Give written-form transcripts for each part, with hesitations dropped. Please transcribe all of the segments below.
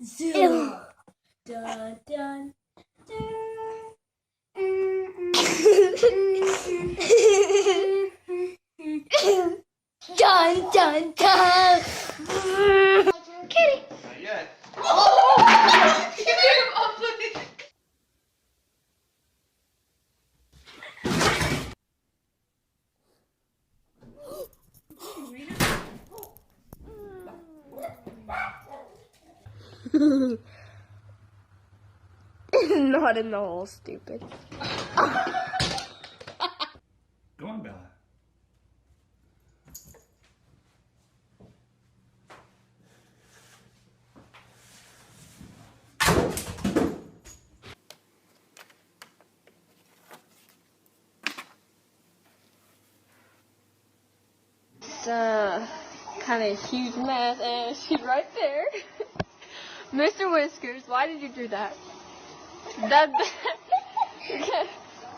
Zoom. Dun, dun, dun, dun, dun. Kitty. Not yet. Oh! You made him ugly. Not in the hole, stupid. Go on, Bella. It's kind of a huge mess, and she's right there. Mr. Whiskers, why did you do that?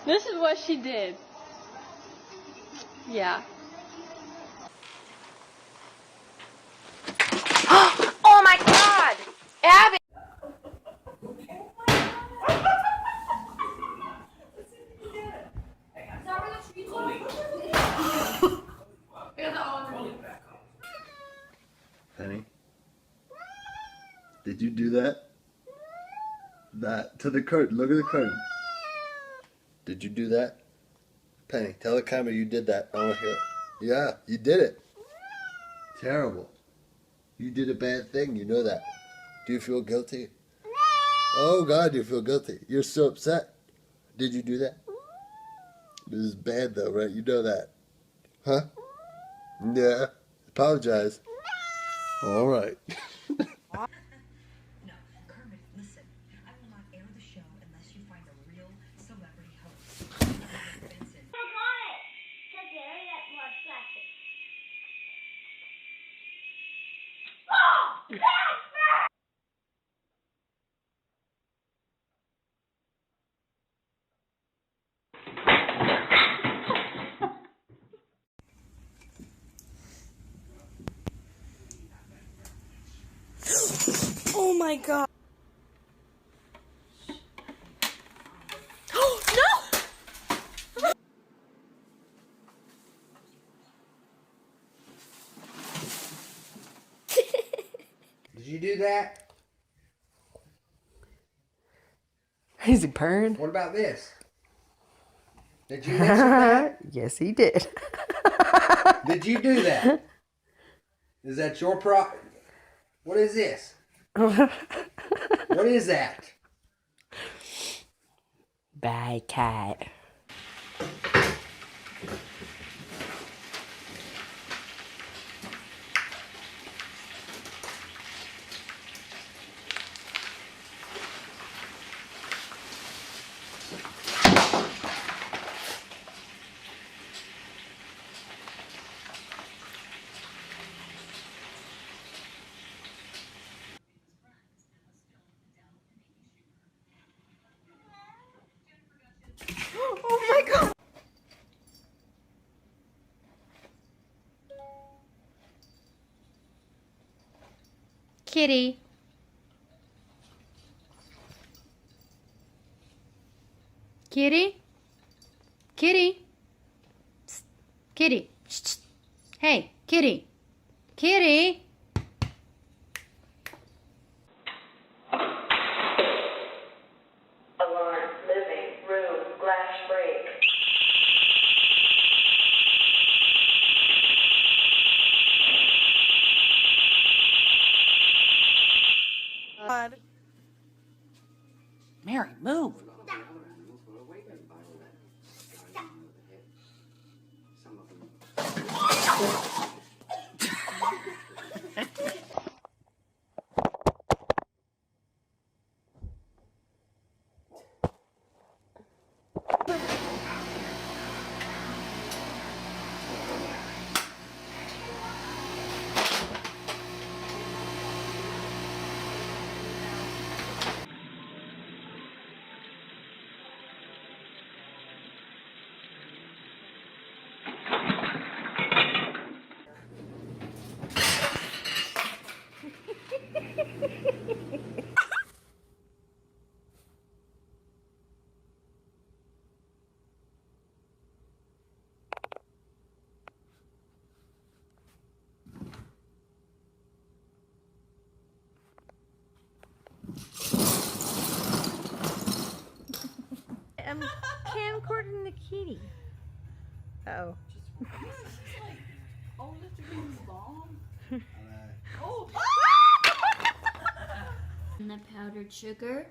This is what she did. Yeah. Oh my God! Abby! Penny, did you do that? That to the curtain. Look at the curtain. Did you do that? Penny, tell the camera you did that. I want to hear it. Yeah, you did it. Terrible. You did a bad thing. You know that. Do you feel guilty? Oh God, you feel guilty. You're so upset. Did you do that? This is bad though, right? You know that. Huh? Yeah. Apologize. All right. No, Kermit, listen. I will not air the show unless you find a real celebrity host. Benson. Oh my God! Did you do that? Is he purring? What about this? Did you mix with that? Yes, he did. Did you do that? Is that your What is this? What is that? Bye, cat. Oh my God! Kitty. Kitty? Kitty? Psst. Kitty. Shh. Hey, kitty. Kitty? Alarm, living room, glass break. God. Mary, move. I'm camcording the kitty. Oh. Oh, that's a good bomb. And the powdered sugar.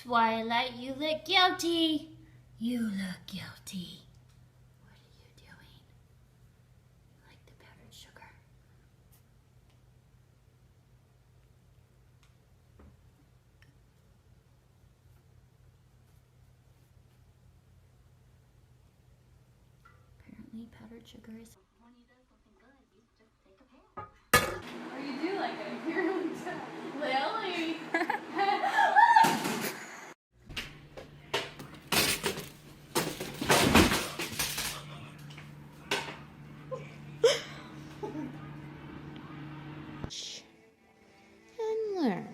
Twilight, you look guilty. You look guilty. What are you doing? You like the powdered sugar? Apparently powdered sugar is... When you do something good, you just take a pill. Or you do like a Lily. And learn.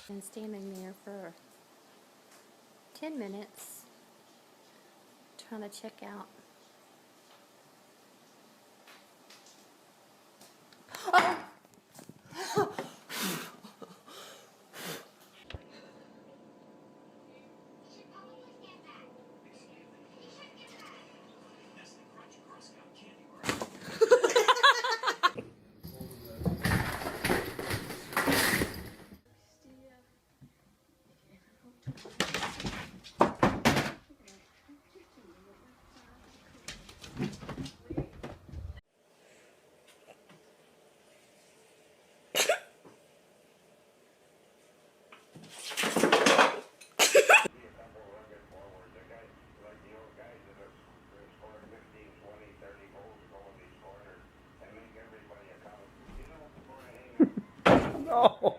And standing there for 10 minutes trying to check out. No.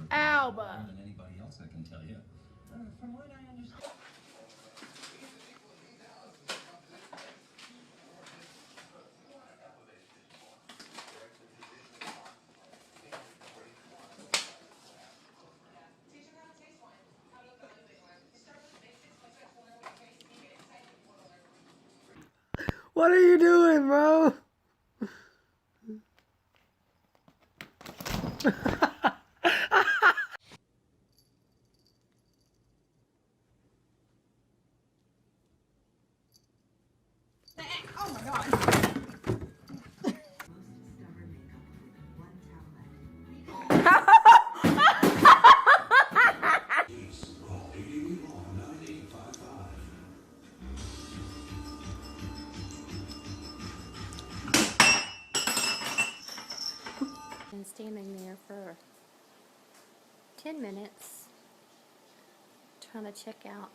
Alba. More than anybody else, I can tell you. From what I understand. What are you doing, bro? Oh my god. And standing there for 10 minutes trying to check out.